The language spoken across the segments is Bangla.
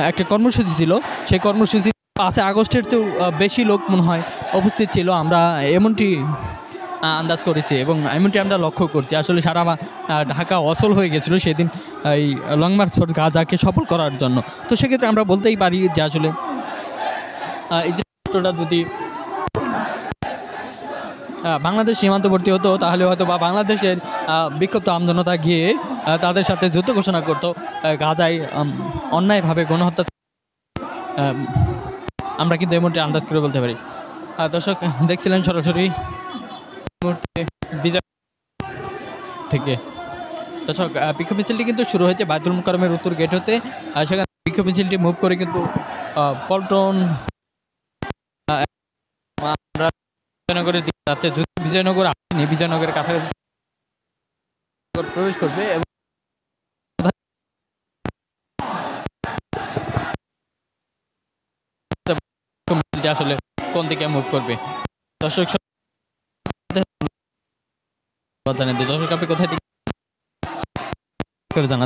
একটা কর্মসূচি ছিল। সেই কর্মসূচি 5 আগস্টের চেয়েও বেশি লোক মনে হয় উপস্থিত ছিল, আমরা এমনটি আন্দাজ করেছি এবং এমনটি আমরা লক্ষ্য করছি। আসলে সারা ঢাকা অচল হয়ে গেছিলো সেদিন এই লং মার্চ ফর গাজাকে সফল করার জন্য। তো সেক্ষেত্রে আমরা বলতেই পারি যে আসলে এই যে রাষ্ট্রটা যদি বাংলাদেশ সীমান্তবর্তী হতো তাহলে হয়তো বা বাংলাদেশের বিক্ষুব্ধ আমজনতা গিয়ে তাদের সাথে যুদ্ধ ঘোষণা করতো। গাজায় অন্যায়ভাবে গণহত্যা আমরা কিন্তু এমনটি আন্দাজ করে বলতে পারি। দর্শক দেখছিলেন সরাসরি মুহূর্তে বিজয় থেকে। দর্শক বিক্ষোভ মিছিলটি কিন্তু শুরু হয়েছে বায়তুল মোকাররমের উত্তর গেট হতে। সেখানে বিক্ষোভ মিছিলটি মুভ করে কিন্তু পল্টন বিজয়নগরের দিকে যাচ্ছে। যদি বিজয়নগর আসেনি, বিজয়নগরের কাছাকাছি প্রবেশ করবে এবং আসলে কোন দিকে মুভ করবে। দর্শক দর্শক আপনি কোথায় থেকে জানা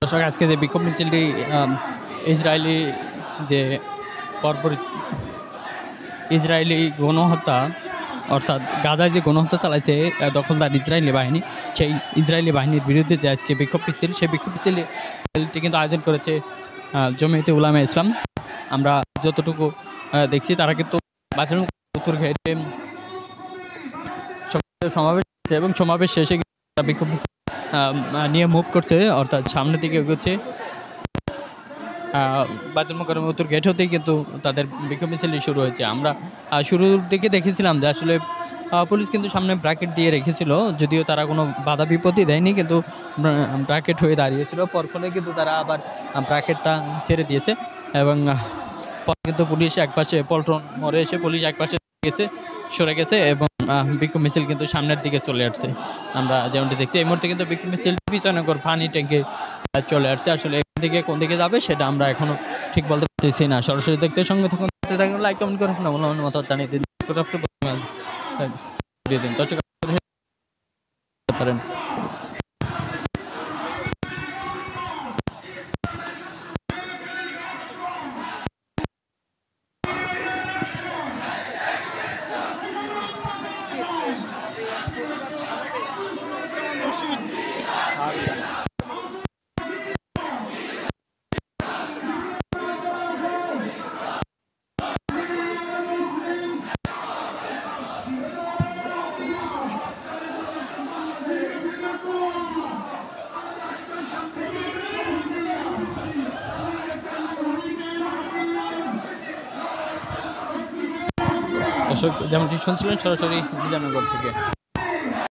দর্শক আজকে যে বিক্ষোভ মিছিলটি ইসরায়েলি যে ইসরায়েলি গণহত্যা অর্থাৎ গাজায় যে গণহত্যা চালাইছে দখলদার ইসরায়েলি বাহিনী, সেই ইসরায়েলি বাহিনীর বিরুদ্ধে যে আজকে বিক্ষোভ মিছিল, সেই বিক্ষোভ মিছিলটি কিন্তু আয়োজন করেছে জমিয়তে উলামা ইসলাম। আমরা যতটুকু দেখছি তারা কিন্তু উত্তর ঘেটে সমাবেশ এবং সমাবেশ শেষে বিক্ষোভ মিছিল নিয়ে মুভ করছে, অর্থাৎ সামনের দিকে এগোচ্ছে। বায়তুল মোকাররমের উত্তর গেট হতেই কিন্তু তাদের বিক্ষোভ মিছিলটি শুরু হয়েছে। আমরা শুরুর দিকে দেখেছিলাম যে আসলে পুলিশ কিন্তু সামনে ব্র্যাকেট দিয়ে রেখেছিল, যদিও তারা কোনো বাধা বিপত্তি দেয়নি, কিন্তু ব্র্যাকেট হয়ে দাঁড়িয়েছিল। পরক্ষণে কিন্তু তারা আবার ব্র্যাকেটটা ছেড়ে দিয়েছে এবং কিন্তু পুলিশ একপাশে পল্টন মোড়ে এসে পুলিশ একপাশে সরে গেছে এবং বিক্ষোভ মিছিল কিন্তু সামনের দিকে চলে আসছে। আমরা যেমনটি দেখছি এই মুহূর্তে কিন্তু বিক্ষোভ মিছিল বিজয়নগর পানি ট্যাঙ্কে চলে আসছে। আসলে এখান থেকে কোন দিকে যাবে সেটা আমরা এখনো ঠিক বলতে পারতেছি না। সরাসরি দেখতে সঙ্গে থাকুন, লাইক কমেন্ট করে মতামত জানিয়ে দিন, দর্শক পারেন। দর্শক যেমনটি শুনছিলেন সরাসরি বিজয়নগর থেকে।